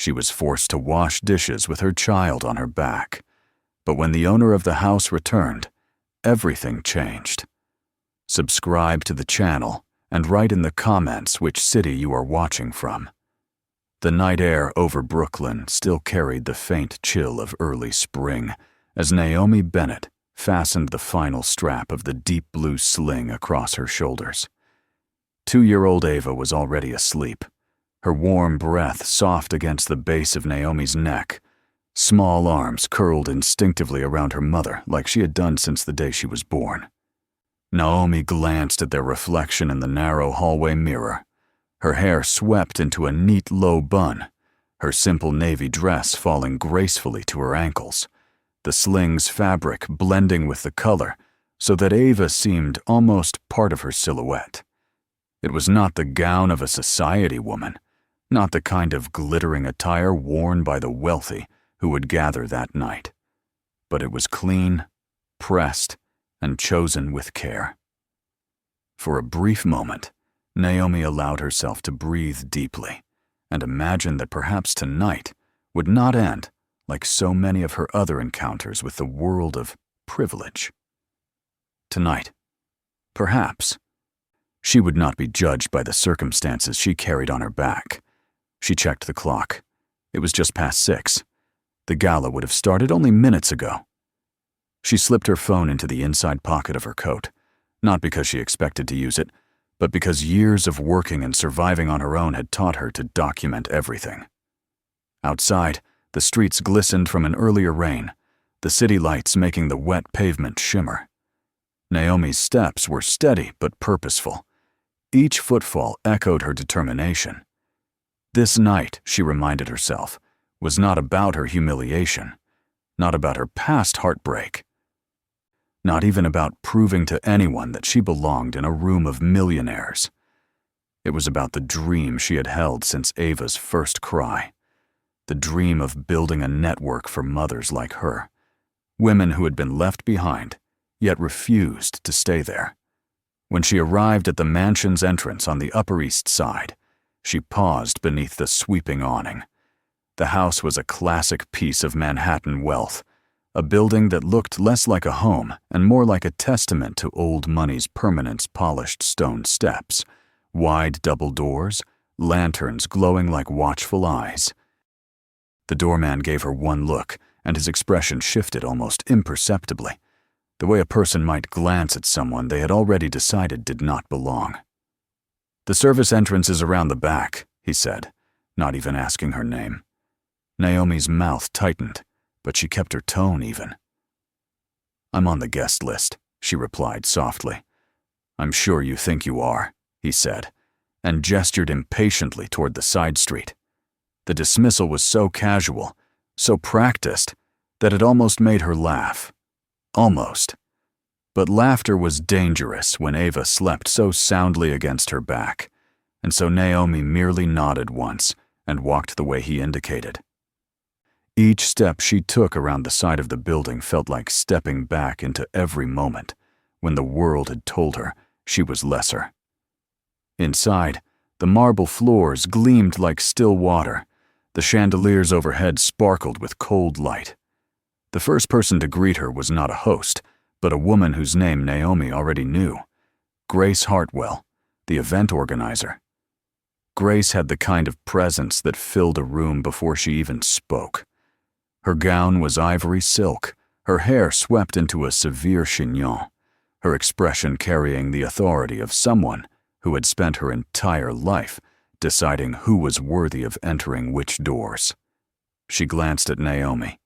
She was forced to wash dishes with her child on her back. But when the owner of the house returned, everything changed. Subscribe to the channel and write in the comments which city you are watching from. The night air over Brooklyn still carried the faint chill of early spring as Naomi Bennett fastened the final strap of the deep blue sling across her shoulders. 2-year-old Ava was already asleep, her warm breath soft against the base of Naomi's neck, small arms curled instinctively around her mother like she had done since the day she was born. Naomi glanced at their reflection in the narrow hallway mirror. Her hair swept into a neat low bun, her simple navy dress falling gracefully to her ankles, the sling's fabric blending with the color so that Ava seemed almost part of her silhouette. It was not the gown of a society woman, not the kind of glittering attire worn by the wealthy who would gather that night, but it was clean, pressed, and chosen with care. For a brief moment, Naomi allowed herself to breathe deeply and imagine that perhaps tonight would not end like so many of her other encounters with the world of privilege. Tonight, perhaps, she would not be judged by the circumstances she carried on her back. She checked the clock. It was just past 6. The gala would have started only minutes ago. She slipped her phone into the inside pocket of her coat, not because she expected to use it, but because years of working and surviving on her own had taught her to document everything. Outside, the streets glistened from an earlier rain, the city lights making the wet pavement shimmer. Naomi's steps were steady but purposeful. Each footfall echoed her determination. This night, she reminded herself, was not about her humiliation, not about her past heartbreak, not even about proving to anyone that she belonged in a room of millionaires. It was about the dream she had held since Ava's first cry, the dream of building a network for mothers like her, women who had been left behind, yet refused to stay there. When she arrived at the mansion's entrance on the Upper East Side, she paused beneath the sweeping awning. The house was a classic piece of Manhattan wealth, a building that looked less like a home and more like a testament to old money's permanence, polished stone steps, wide double doors, lanterns glowing like watchful eyes. The doorman gave her one look, and his expression shifted almost imperceptibly, the way a person might glance at someone they had already decided did not belong. "The service entrance is around the back," he said, not even asking her name. Naomi's mouth tightened, but she kept her tone even. "I'm on the guest list," she replied softly. "I'm sure you think you are," he said, and gestured impatiently toward the side street. The dismissal was so casual, so practiced, that it almost made her laugh. Almost. But laughter was dangerous when Ava slept so soundly against her back, and so Naomi merely nodded once and walked the way he indicated. Each step she took around the side of the building felt like stepping back into every moment when the world had told her she was lesser. Inside, the marble floors gleamed like still water. The chandeliers overhead sparkled with cold light. The first person to greet her was not a host, but a woman whose name Naomi already knew, Grace Hartwell, the event organizer. Grace had the kind of presence that filled a room before she even spoke. Her gown was ivory silk, her hair swept into a severe chignon, her expression carrying the authority of someone who had spent her entire life deciding who was worthy of entering which doors. She glanced at Naomi,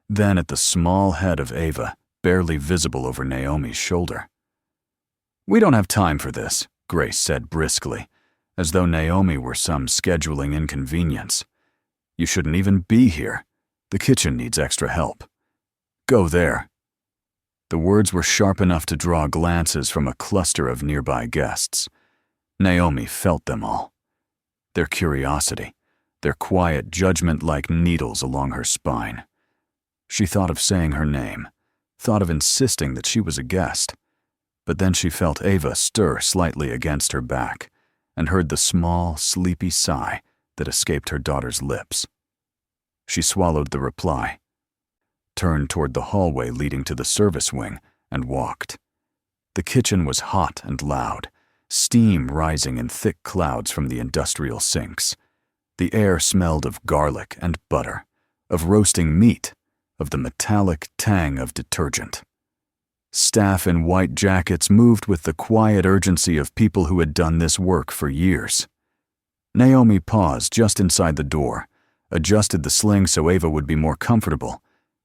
then at the small head of Ava, barely visible over Naomi's shoulder. "We don't have time for this," Grace said briskly, as though Naomi were some scheduling inconvenience. "You shouldn't even be here. The kitchen needs extra help. Go there." The words were sharp enough to draw glances from a cluster of nearby guests. Naomi felt them all. Their curiosity, their quiet judgment like needles along her spine. She thought of saying her name, thought of insisting that she was a guest, but then she felt Ava stir slightly against her back and heard the small, sleepy sigh that escaped her daughter's lips. She swallowed the reply, turned toward the hallway leading to the service wing, and walked. The kitchen was hot and loud, steam rising in thick clouds from the industrial sinks. The air smelled of garlic and butter, of roasting meat, of the metallic tang of detergent. Staff in white jackets moved with the quiet urgency of people who had done this work for years. Naomi paused just inside the door, adjusted the sling so Ava would be more comfortable,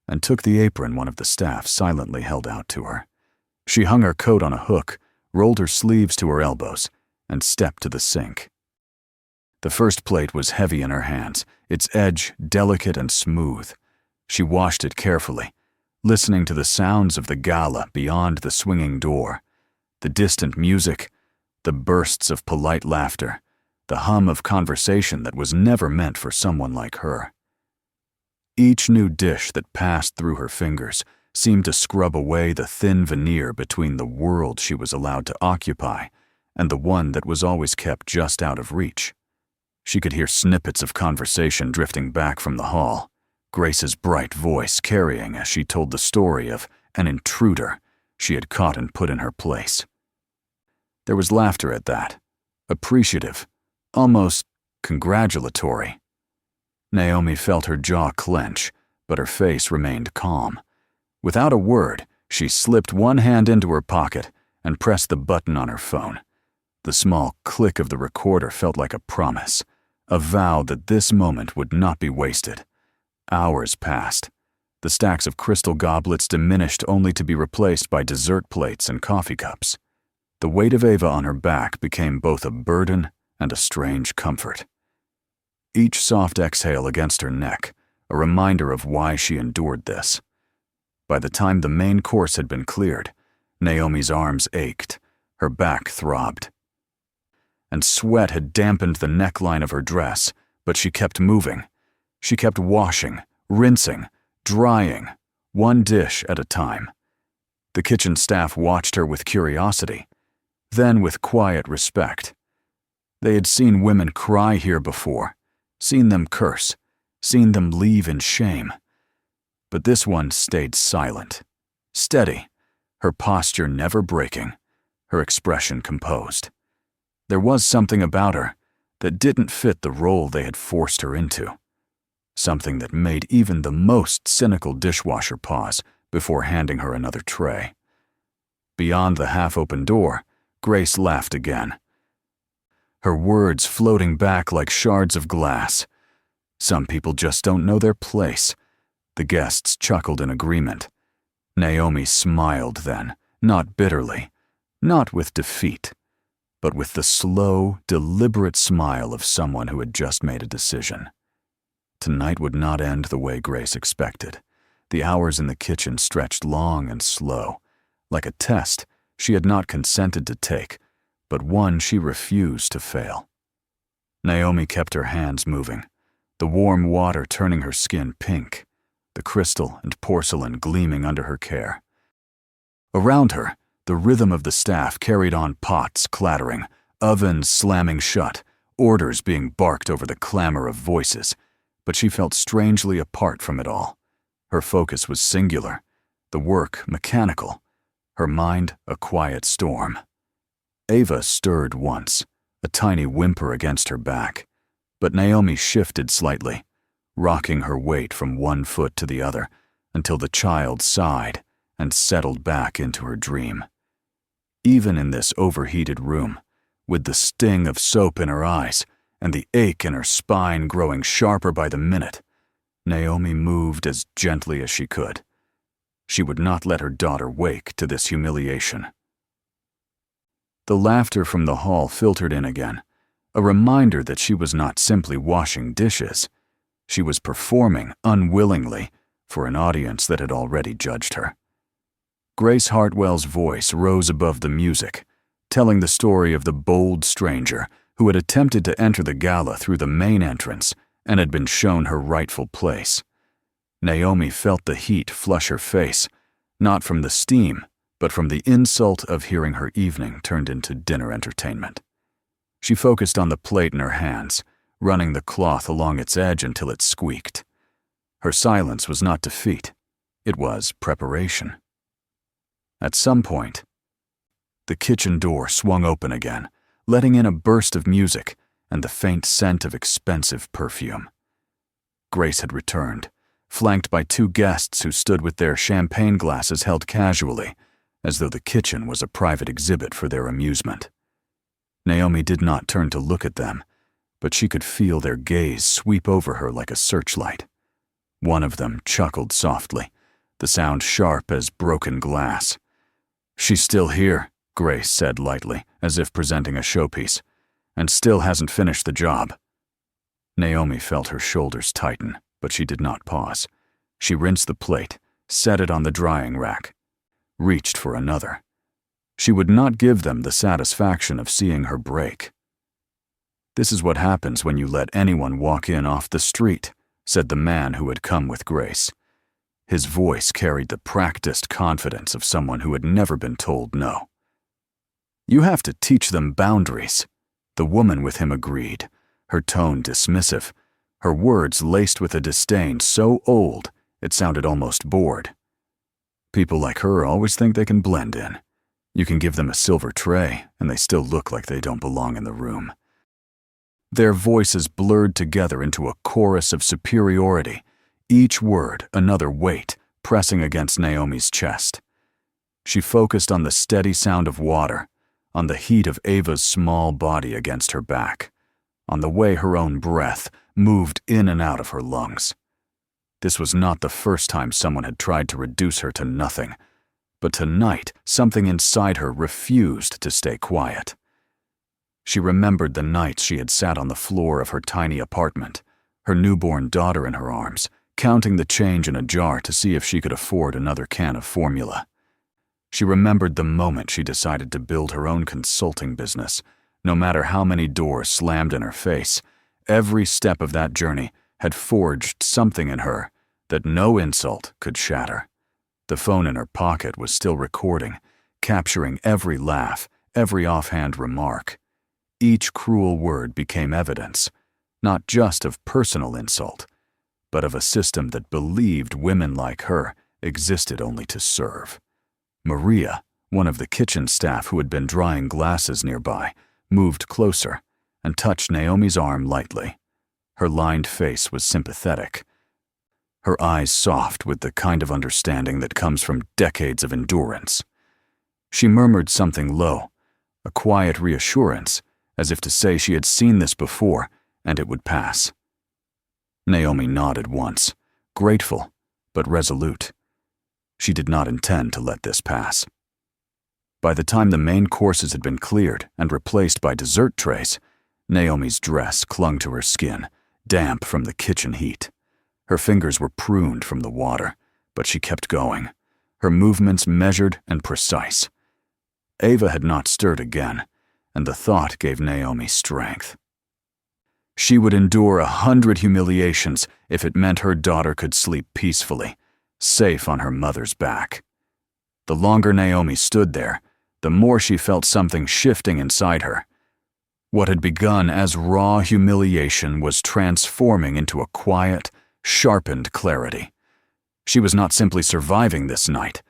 and took the apron one of the staff silently held out to her. She hung her coat on a hook, rolled her sleeves to her elbows, and stepped to the sink. The first plate was heavy in her hands, its edge delicate and smooth. She washed it carefully, listening to the sounds of the gala beyond the swinging door, the distant music, the bursts of polite laughter, the hum of conversation that was never meant for someone like her. Each new dish that passed through her fingers seemed to scrub away the thin veneer between the world she was allowed to occupy and the one that was always kept just out of reach. She could hear snippets of conversation drifting back from the hall, Grace's bright voice carrying as she told the story of an intruder she had caught and put in her place. There was laughter at that, appreciative, almost congratulatory. Naomi felt her jaw clench, but her face remained calm. Without a word, she slipped one hand into her pocket and pressed the button on her phone. The small click of the recorder felt like a promise, a vow that this moment would not be wasted. Hours passed. The stacks of crystal goblets diminished only to be replaced by dessert plates and coffee cups. The weight of Ava on her back became both a burden and a strange comfort. Each soft exhale against her neck, a reminder of why she endured this. By the time the main course had been cleared, Naomi's arms ached, her back throbbed. And sweat had dampened the neckline of her dress, but she kept moving. She kept washing, rinsing, drying, one dish at a time. The kitchen staff watched her with curiosity, then with quiet respect. They had seen women cry here before, seen them curse, seen them leave in shame. But this one stayed silent, steady, her posture never breaking, her expression composed. There was something about her that didn't fit the role they had forced her into, something that made even the most cynical dishwasher pause before handing her another tray. Beyond the half-open door, Grace laughed again, her words floating back like shards of glass. Some people just don't know their place. The guests chuckled in agreement. Naomi smiled then, not bitterly, not with defeat, but with the slow, deliberate smile of someone who had just made a decision. Tonight would not end the way Grace expected. The hours in the kitchen stretched long and slow, like a test she had not consented to take, but one she refused to fail. Naomi kept her hands moving, the warm water turning her skin pink, the crystal and porcelain gleaming under her care. Around her, the rhythm of the staff carried on, pots clattering, ovens slamming shut, orders being barked over the clamor of voices, but she felt strangely apart from it all. Her focus was singular, the work mechanical, her mind a quiet storm. Ava stirred once, a tiny whimper against her back, but Naomi shifted slightly, rocking her weight from one foot to the other until the child sighed and settled back into her dream. Even in this overheated room, with the sting of soap in her eyes and the ache in her spine growing sharper by the minute, Naomi moved as gently as she could. She would not let her daughter wake to this humiliation. The laughter from the hall filtered in again, a reminder that she was not simply washing dishes. She was performing unwillingly for an audience that had already judged her. Grace Hartwell's voice rose above the music, telling the story of the bold stranger who had attempted to enter the gala through the main entrance and had been shown her rightful place. Naomi felt the heat flush her face, not from the steam, but from the insult of hearing her evening turned into dinner entertainment. She focused on the plate in her hands, running the cloth along its edge until it squeaked. Her silence was not defeat. It was preparation. At some point, the kitchen door swung open again, letting in a burst of music and the faint scent of expensive perfume. Grace had returned, flanked by two guests who stood with their champagne glasses held casually, as though the kitchen was a private exhibit for their amusement. Naomi did not turn to look at them, but she could feel their gaze sweep over her like a searchlight. One of them chuckled softly, the sound sharp as broken glass. "She's still here," Grace said lightly, as if presenting a showpiece, "and still hasn't finished the job." Naomi felt her shoulders tighten, but she did not pause. She rinsed the plate, set it on the drying rack, reached for another. She would not give them the satisfaction of seeing her break. "This is what happens when you let anyone walk in off the street," said the man who had come with Grace. His voice carried the practiced confidence of someone who had never been told no. "You have to teach them boundaries," the woman with him agreed, her tone dismissive, her words laced with a disdain so old it sounded almost bored. "People like her always think they can blend in. You can give them a silver tray, and they still look like they don't belong in the room." Their voices blurred together into a chorus of superiority, each word another weight pressing against Naomi's chest. She focused on the steady sound of water, on the heat of Ava's small body against her back, on the way her own breath moved in and out of her lungs. This was not the first time someone had tried to reduce her to nothing, but tonight something inside her refused to stay quiet. She remembered the nights she had sat on the floor of her tiny apartment, her newborn daughter in her arms, counting the change in a jar to see if she could afford another can of formula. She remembered the moment she decided to build her own consulting business. No matter how many doors slammed in her face, every step of that journey had forged something in her that no insult could shatter. The phone in her pocket was still recording, capturing every laugh, every offhand remark. Each cruel word became evidence, not just of personal insult, but of a system that believed women like her existed only to serve. Maria, one of the kitchen staff who had been drying glasses nearby, moved closer and touched Naomi's arm lightly. Her lined face was sympathetic, her eyes soft with the kind of understanding that comes from decades of endurance. She murmured something low, a quiet reassurance, as if to say she had seen this before and it would pass. Naomi nodded once, grateful but resolute. She did not intend to let this pass. By the time the main courses had been cleared and replaced by dessert trays, Naomi's dress clung to her skin, damp from the kitchen heat. Her fingers were pruned from the water, but she kept going, her movements measured and precise. Ava had not stirred again, and the thought gave Naomi strength. She would endure 100 humiliations if it meant her daughter could sleep peacefully, safe on her mother's back. The longer Naomi stood there, the more she felt something shifting inside her. What had begun as raw humiliation was transforming into a quiet, sharpened clarity. She was not simply surviving this night.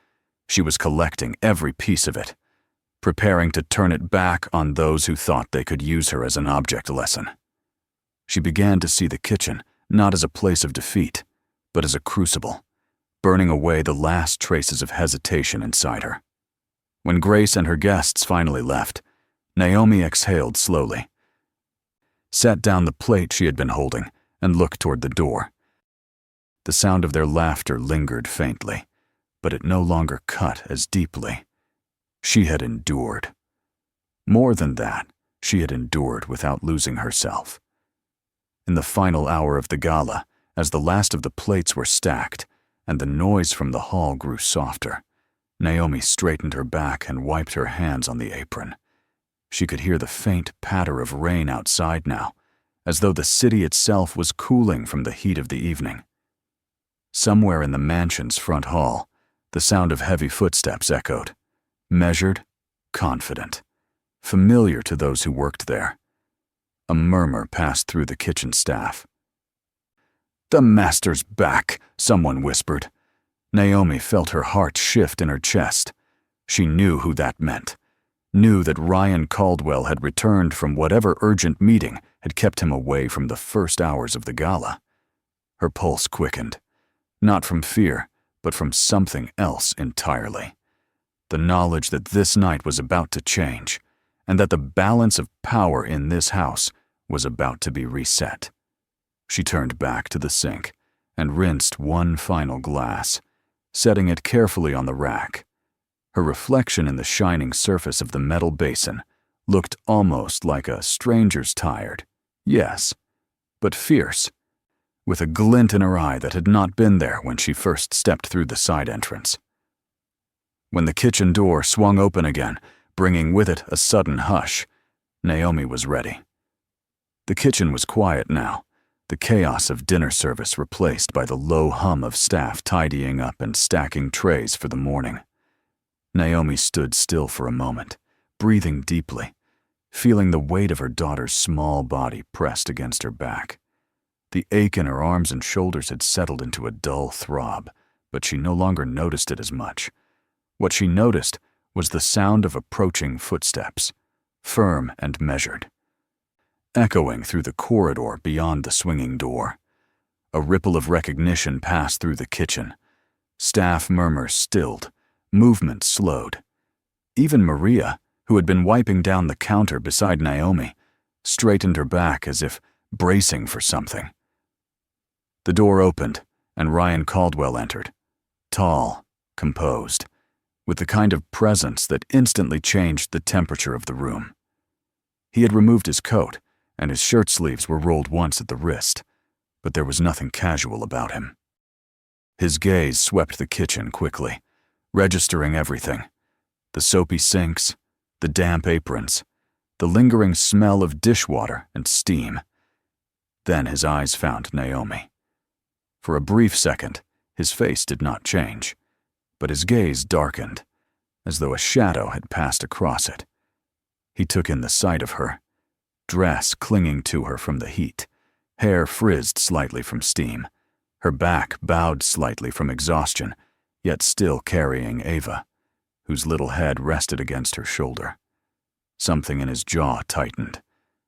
She was collecting every piece of it, preparing to turn it back on those who thought they could use her as an object lesson. She began to see the kitchen not as a place of defeat, but as a crucible, burning away the last traces of hesitation inside her. When Grace and her guests finally left, Naomi exhaled slowly, set down the plate she had been holding, and looked toward the door. The sound of their laughter lingered faintly, but it no longer cut as deeply. She had endured. More than that, she had endured without losing herself. In the final hour of the gala, as the last of the plates were stacked and the noise from the hall grew softer, Naomi straightened her back and wiped her hands on the apron. She could hear the faint patter of rain outside now, as though the city itself was cooling from the heat of the evening. Somewhere in the mansion's front hall, the sound of heavy footsteps echoed, measured, confident, familiar to those who worked there. A murmur passed through the kitchen staff. "The master's back," someone whispered. Naomi felt her heart shift in her chest. She knew who that meant. Knew that Ryan Caldwell had returned from whatever urgent meeting had kept him away from the first hours of the gala. Her pulse quickened, not from fear, but from something else entirely. The knowledge that this night was about to change, and that the balance of power in this house was about to be reset. She turned back to the sink and rinsed one final glass, setting it carefully on the rack. Her reflection in the shining surface of the metal basin looked almost like a stranger's tired, yes, but fierce, with a glint in her eye that had not been there when she first stepped through the side entrance. When the kitchen door swung open again, bringing with it a sudden hush, Naomi was ready. The kitchen was quiet now, the chaos of dinner service replaced by the low hum of staff tidying up and stacking trays for the morning. Naomi stood still for a moment, breathing deeply, feeling the weight of her daughter's small body pressed against her back. The ache in her arms and shoulders had settled into a dull throb, but she no longer noticed it as much. What she noticed was the sound of approaching footsteps, firm and measured, echoing through the corridor beyond the swinging door. A ripple of recognition passed through the kitchen. Staff murmurs stilled, movement slowed. Even Maria, who had been wiping down the counter beside Naomi, straightened her back as if bracing for something. The door opened, and Ryan Caldwell entered, tall, composed, with the kind of presence that instantly changed the temperature of the room. He had removed his coat, and his shirt sleeves were rolled once at the wrist, but there was nothing casual about him. His gaze swept the kitchen quickly, registering everything: the soapy sinks, the damp aprons, the lingering smell of dishwater and steam. Then his eyes found Naomi. For a brief second, his face did not change, but his gaze darkened, as though a shadow had passed across it. He took in the sight of her, dress clinging to her from the heat, hair frizzed slightly from steam, her back bowed slightly from exhaustion, yet still carrying Ava, whose little head rested against her shoulder. Something in his jaw tightened.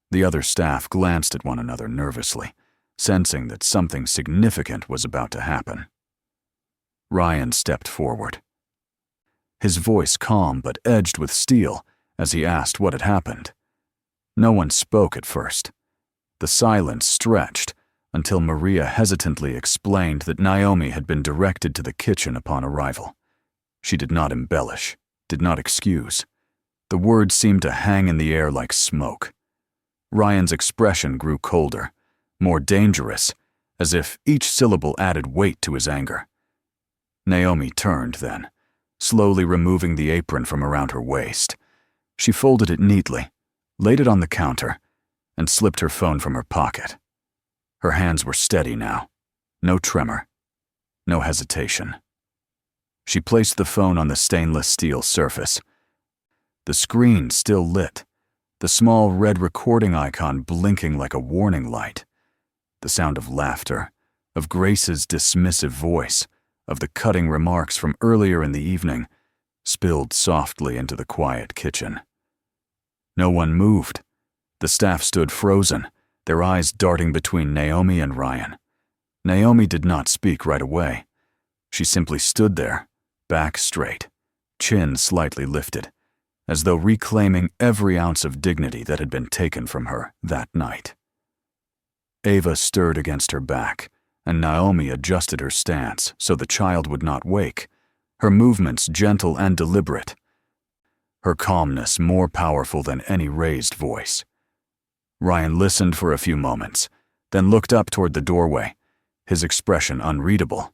The other staff glanced at one another nervously, sensing that something significant was about to happen. Ryan stepped forward, his voice calm but edged with steel as he asked what had happened. No one spoke at first. The silence stretched until Maria hesitantly explained that Naomi had been directed to the kitchen upon arrival. She did not embellish, did not excuse. The words seemed to hang in the air like smoke. Ryan's expression grew colder, more dangerous, as if each syllable added weight to his anger. Naomi turned then, slowly removing the apron from around her waist. She folded it neatly, laid it on the counter, and slipped her phone from her pocket. Her hands were steady now, no tremor, no hesitation. She placed the phone on the stainless steel surface. The screen still lit, the small red recording icon blinking like a warning light. The sound of laughter, of Grace's dismissive voice, of the cutting remarks from earlier in the evening, spilled softly into the quiet kitchen. No one moved. The staff stood frozen, their eyes darting between Naomi and Ryan. Naomi did not speak right away. She simply stood there, back straight, chin slightly lifted, as though reclaiming every ounce of dignity that had been taken from her that night. Ava stirred against her back, and Naomi adjusted her stance so the child would not wake, her movements gentle and deliberate, her calmness more powerful than any raised voice. Ryan listened for a few moments, then looked up toward the doorway, his expression unreadable.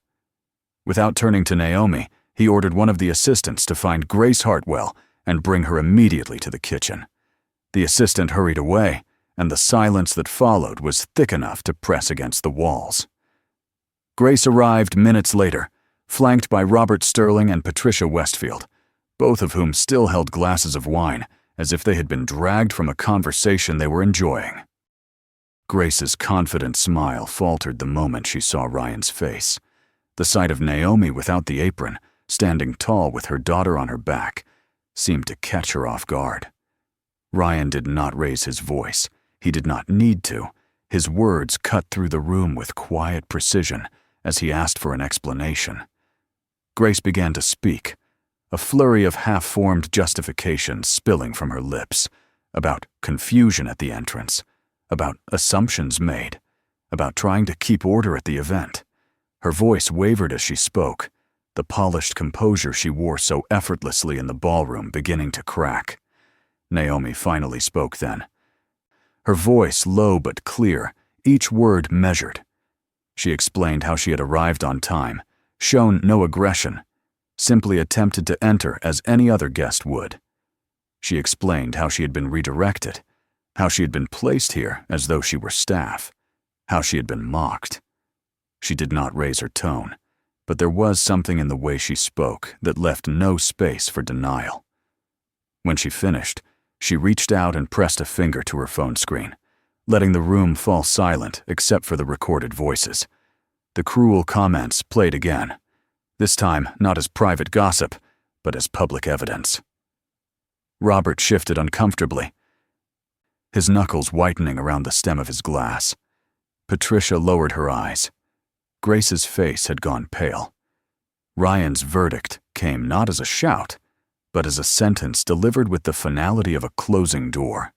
Without turning to Naomi, he ordered one of the assistants to find Grace Hartwell and bring her immediately to the kitchen. The assistant hurried away, and the silence that followed was thick enough to press against the walls. Grace arrived minutes later, flanked by Robert Sterling and Patricia Westfield, both of whom still held glasses of wine, as if they had been dragged from a conversation they were enjoying. Grace's confident smile faltered the moment she saw Ryan's face. The sight of Naomi without the apron, standing tall with her daughter on her back, seemed to catch her off guard. Ryan did not raise his voice. He did not need to. His words cut through the room with quiet precision as he asked for an explanation. Grace began to speak, a flurry of half-formed justifications spilling from her lips, about confusion at the entrance, about assumptions made, about trying to keep order at the event. Her voice wavered as she spoke, the polished composure she wore so effortlessly in the ballroom beginning to crack. Naomi finally spoke then. Her voice low but clear, each word measured. She explained how she had arrived on time, shown no aggression, simply attempted to enter as any other guest would. She explained how she had been redirected, how she had been placed here as though she were staff, how she had been mocked. She did not raise her tone, but there was something in the way she spoke that left no space for denial. When she finished, she reached out and pressed a finger to her phone screen, letting the room fall silent except for the recorded voices. The cruel comments played again, this time not as private gossip, but as public evidence. Robert shifted uncomfortably, his knuckles whitening around the stem of his glass. Patricia lowered her eyes. Grace's face had gone pale. Ryan's verdict came not as a shout, but as a sentence delivered with the finality of a closing door.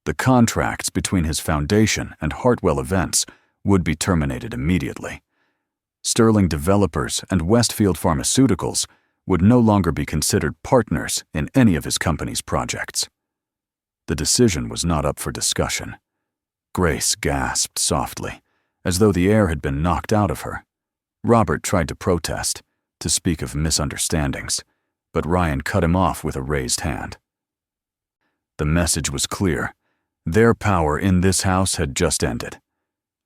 The contracts between his foundation and Hartwell Events would be terminated immediately. Sterling Developers and Westfield Pharmaceuticals would no longer be considered partners in any of his company's projects. The decision was not up for discussion. Grace gasped softly, as though the air had been knocked out of her. Robert tried to protest, to speak of misunderstandings, but Ryan cut him off with a raised hand. The message was clear. Their power in this house had just ended.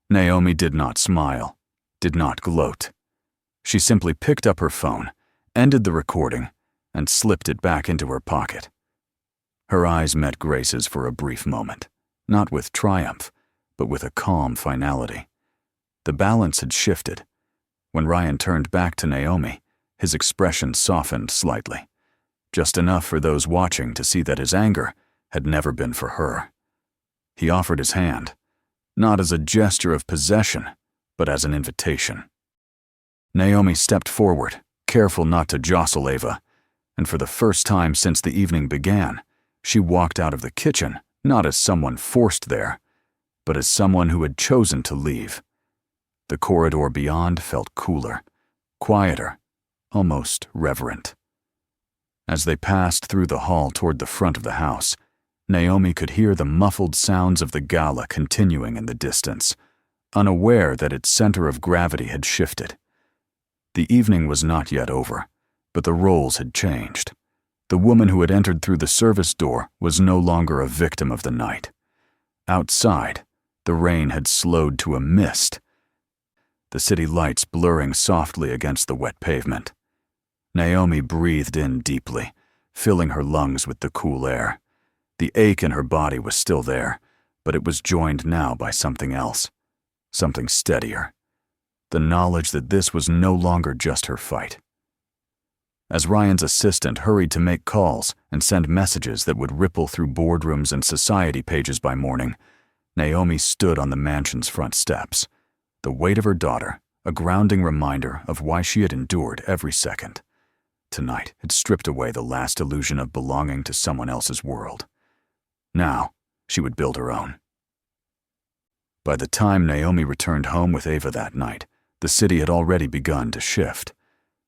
Naomi did not smile, did not gloat. She simply picked up her phone, ended the recording, and slipped it back into her pocket. Her eyes met Grace's for a brief moment, not with triumph, but with a calm finality. The balance had shifted. When Ryan turned back to Naomi, his expression softened slightly, just enough for those watching to see that his anger had never been for her. He offered his hand, not as a gesture of possession, but as an invitation. Naomi stepped forward, careful not to jostle Ava, and for the first time since the evening began, she walked out of the kitchen not as someone forced there, but as someone who had chosen to leave. The corridor beyond felt cooler, quieter, almost reverent. As they passed through the hall toward the front of the house, Naomi could hear the muffled sounds of the gala continuing in the distance, unaware that its center of gravity had shifted. The evening was not yet over, but the roles had changed. The woman who had entered through the service door was no longer a victim of the night. Outside, the rain had slowed to a mist, the city lights blurring softly against the wet pavement. Naomi breathed in deeply, filling her lungs with the cool air. The ache in her body was still there, but it was joined now by something else, something steadier. The knowledge that this was no longer just her fight. As Ryan's assistant hurried to make calls and send messages that would ripple through boardrooms and society pages by morning, Naomi stood on the mansion's front steps, the weight of her daughter, a grounding reminder of why she had endured every second. Tonight had stripped away the last illusion of belonging to someone else's world. Now, she would build her own. By the time Naomi returned home with Ava that night, the city had already begun to shift.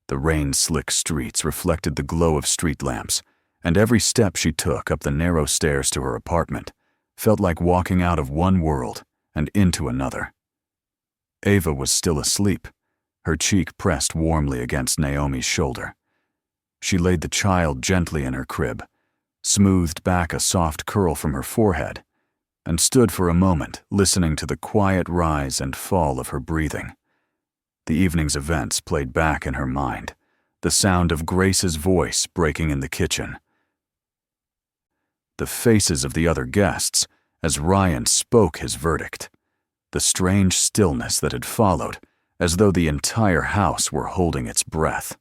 The rain-slick streets reflected the glow of street lamps, and every step she took up the narrow stairs to her apartment felt like walking out of one world and into another. Ava was still asleep, her cheek pressed warmly against Naomi's shoulder. She laid the child gently in her crib, smoothed back a soft curl from her forehead, and stood for a moment listening to the quiet rise and fall of her breathing. The evening's events played back in her mind, the sound of Grace's voice breaking in the kitchen, the faces of the other guests, as Ryan spoke his verdict. The strange stillness that had followed, as though the entire house were holding its breath.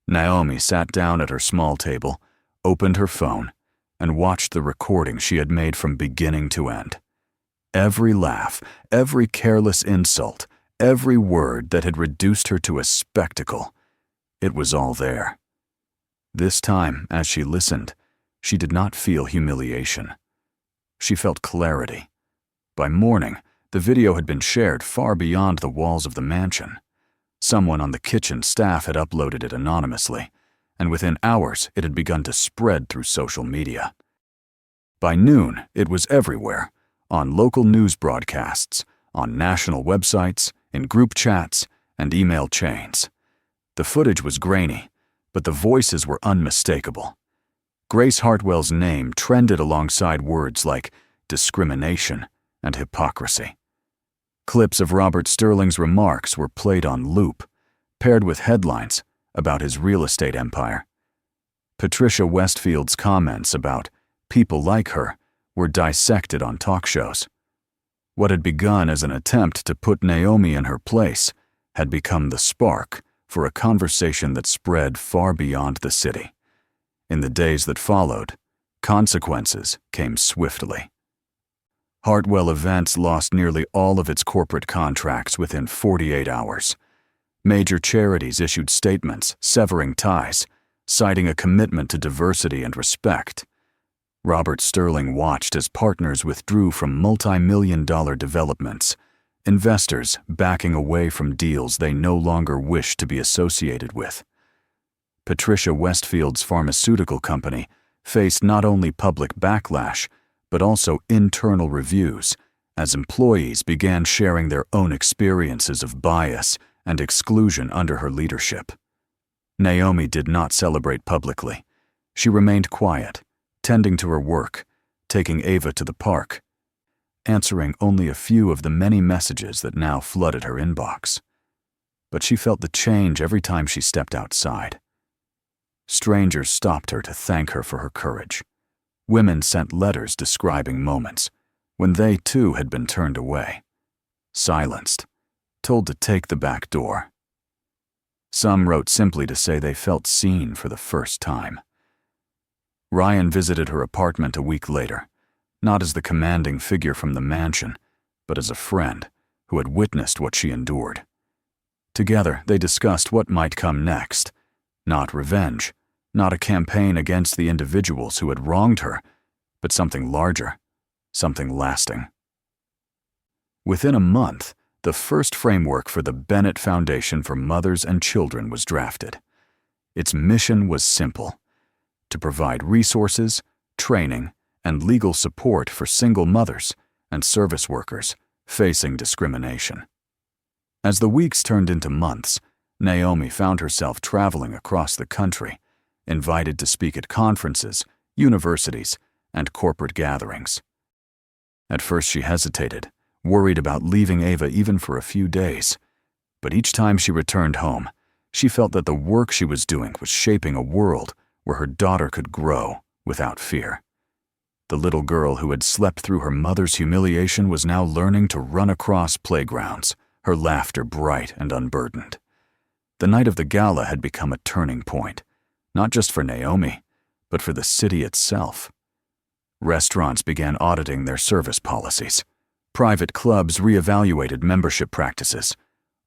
Naomi sat down at her small table, opened her phone, and watched the recording she had made from beginning to end. Every laugh, every careless insult, every word that had reduced her to a spectacle, it was all there. This time, as she listened, she did not feel humiliation. She felt clarity. By morning, the video had been shared far beyond the walls of the mansion. Someone on the kitchen staff had uploaded it anonymously, and within hours it had begun to spread through social media. By noon, it was everywhere, on local news broadcasts, on national websites, in group chats, and email chains. The footage was grainy, but the voices were unmistakable. Grace Hartwell's name trended alongside words like discrimination and hypocrisy. Clips of Robert Sterling's remarks were played on loop, paired with headlines about his real estate empire. Patricia Westfield's comments about people like her were dissected on talk shows. What had begun as an attempt to put Naomi in her place had become the spark for a conversation that spread far beyond the city. In the days that followed, consequences came swiftly. Hartwell Events lost nearly all of its corporate contracts within 48 hours. Major charities issued statements severing ties, citing a commitment to diversity and respect. Robert Sterling watched as partners withdrew from multi-million-dollar developments, investors backing away from deals they no longer wished to be associated with. Patricia Westfield's pharmaceutical company faced not only public backlash, but also internal reviews, as employees began sharing their own experiences of bias and exclusion under her leadership. Naomi did not celebrate publicly. She remained quiet, tending to her work, taking Ava to the park, answering only a few of the many messages that now flooded her inbox. But she felt the change every time she stepped outside. Strangers stopped her to thank her for her courage. Women sent letters describing moments when they too had been turned away, silenced, told to take the back door. Some wrote simply to say they felt seen for the first time. Ryan visited her apartment a week later, not as the commanding figure from the mansion, but as a friend who had witnessed what she endured. Together, they discussed what might come next. Not revenge, not a campaign against the individuals who had wronged her, but something larger, something lasting. Within a month, the first framework for the Bennett Foundation for Mothers and Children was drafted. Its mission was simple: to provide resources, training, and legal support for single mothers and service workers facing discrimination. As the weeks turned into months, Naomi found herself traveling across the country, invited to speak at conferences, universities, and corporate gatherings. At first she hesitated, worried about leaving Ava even for a few days. But each time she returned home, she felt that the work she was doing was shaping a world where her daughter could grow without fear. The little girl who had slept through her mother's humiliation was now learning to run across playgrounds, her laughter bright and unburdened. The night of the gala had become a turning point, not just for Naomi, but for the city itself. Restaurants began auditing their service policies. Private clubs reevaluated membership practices.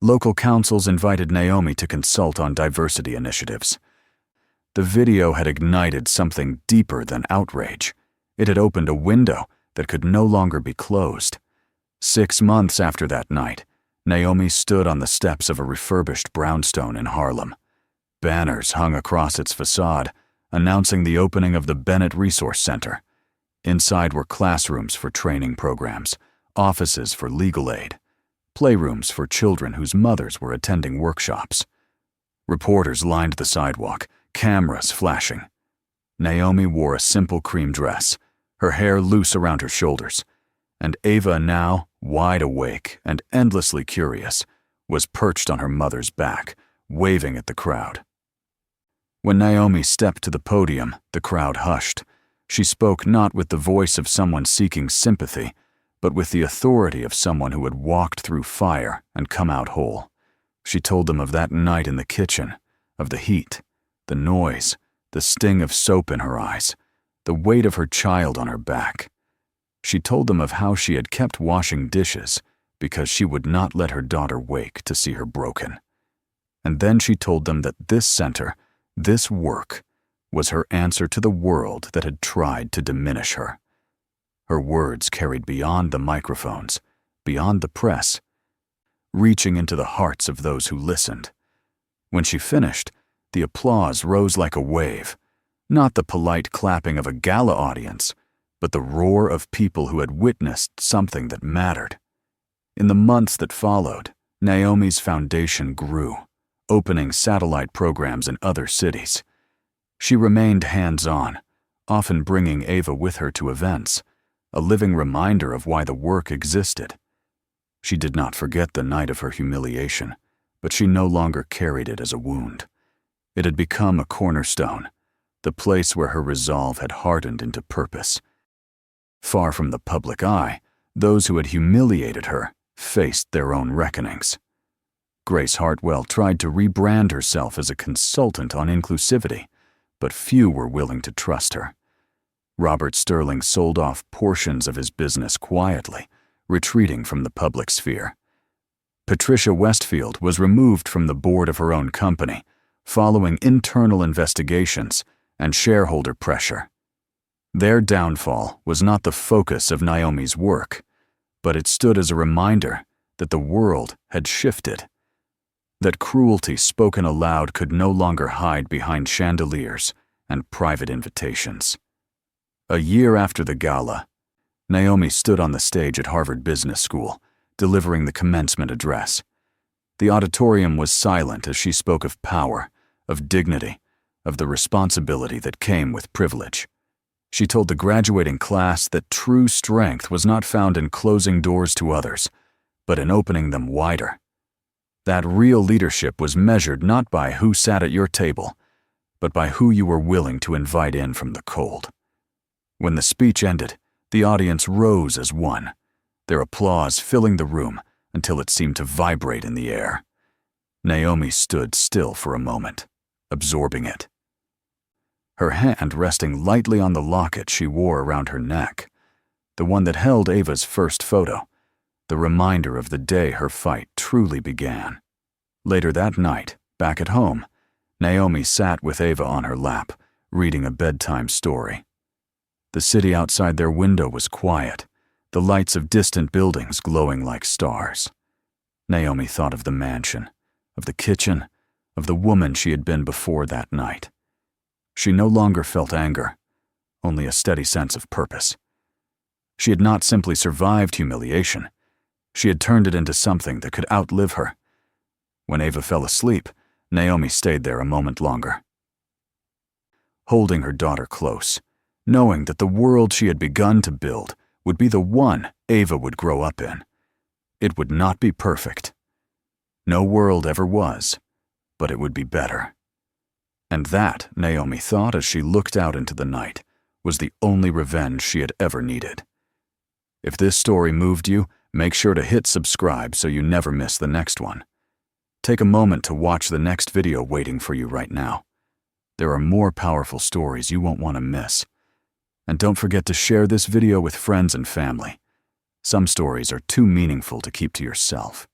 Local councils invited Naomi to consult on diversity initiatives. The video had ignited something deeper than outrage. It had opened a window that could no longer be closed. 6 months after that night, Naomi stood on the steps of a refurbished brownstone in Harlem. Banners hung across its facade, announcing the opening of the Bennett Resource Center. Inside were classrooms for training programs, offices for legal aid, playrooms for children whose mothers were attending workshops. Reporters lined the sidewalk, cameras flashing. Naomi wore a simple cream dress, her hair loose around her shoulders, and Ava, now wide awake and endlessly curious, was perched on her mother's back, waving at the crowd. When Naomi stepped to the podium, the crowd hushed. She spoke not with the voice of someone seeking sympathy, but with the authority of someone who had walked through fire and come out whole. She told them of that night in the kitchen, of the heat, the noise, the sting of soap in her eyes, the weight of her child on her back. She told them of how she had kept washing dishes because she would not let her daughter wake to see her broken. And then she told them that this center, this work, was her answer to the world that had tried to diminish her. Her words carried beyond the microphones, beyond the press, reaching into the hearts of those who listened. When she finished, the applause rose like a wave, not the polite clapping of a gala audience, but the roar of people who had witnessed something that mattered. In the months that followed, Naomi's foundation grew, opening satellite programs in other cities. She remained hands-on, often bringing Ava with her to events, a living reminder of why the work existed. She did not forget the night of her humiliation, but she no longer carried it as a wound. It had become a cornerstone, the place where her resolve had hardened into purpose. Far from the public eye, those who had humiliated her faced their own reckonings. Grace Hartwell tried to rebrand herself as a consultant on inclusivity, but few were willing to trust her. Robert Sterling sold off portions of his business quietly, retreating from the public sphere. Patricia Westfield was removed from the board of her own company, following internal investigations and shareholder pressure. Their downfall was not the focus of Naomi's work, but it stood as a reminder that the world had shifted, that cruelty spoken aloud could no longer hide behind chandeliers and private invitations. A year after the gala, Naomi stood on the stage at Harvard Business School, delivering the commencement address. The auditorium was silent as she spoke of power, of dignity, of the responsibility that came with privilege. She told the graduating class that true strength was not found in closing doors to others, but in opening them wider. That real leadership was measured not by who sat at your table, but by who you were willing to invite in from the cold. When the speech ended, the audience rose as one, their applause filling the room until it seemed to vibrate in the air. Naomi stood still for a moment, absorbing it. Her hand resting lightly on the locket she wore around her neck, the one that held Ava's first photo, the reminder of the day her fight truly began. Later that night, back at home, Naomi sat with Ava on her lap, reading a bedtime story. The city outside their window was quiet, the lights of distant buildings glowing like stars. Naomi thought of the mansion, of the kitchen, of the woman she had been before that night. She no longer felt anger, only a steady sense of purpose. She had not simply survived humiliation. She had turned it into something that could outlive her. When Ava fell asleep, Naomi stayed there a moment longer, holding her daughter close, knowing that the world she had begun to build would be the one Ava would grow up in. It would not be perfect. No world ever was, but it would be better. And that, Naomi thought as she looked out into the night, was the only revenge she had ever needed. If this story moved you, make sure to hit subscribe so you never miss the next one. Take a moment to watch the next video waiting for you right now. There are more powerful stories you won't want to miss. And don't forget to share this video with friends and family. Some stories are too meaningful to keep to yourself.